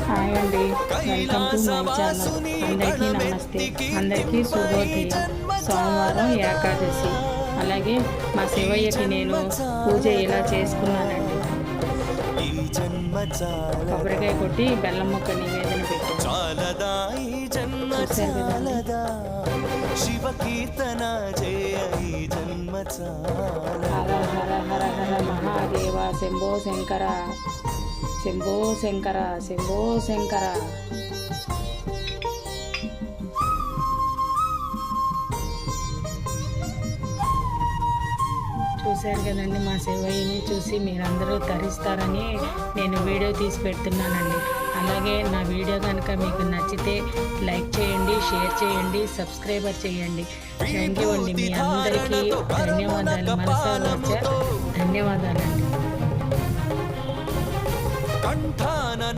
Hi అండి, welcome to my channel. అందరికీ నమస్తే, అందరికీ శుభోదయం. సోమవారం ఏకాదశి. అలాగే మా శివయ్యకి నేను పూజ ఇలా చేసుకున్నానండి. కొబ్బరికాయ కొట్టి బెల్లం ముక్క నివేదన పెట్టాను. శివ కీర్తన హర హర హర హర మహాదేవ శంభో శంకర శంభో శంకర శంభో శంకర. చూశారు కదండి, మా శివయ్యని చూసి మీరందరూ తరిస్తారని నేను వీడియో తీసి పెడుతున్నానండి. అలాగే నా వీడియో కనుక మీకు నచ్చితే లైక్ చేయండి, షేర్ చేయండి, సబ్స్క్రైబర్ చేయండి. థ్యాంక్ యూ అండి. మీ అందరికీ ధన్యవాదాలు, మనసారా ధన్యవాదాలండి.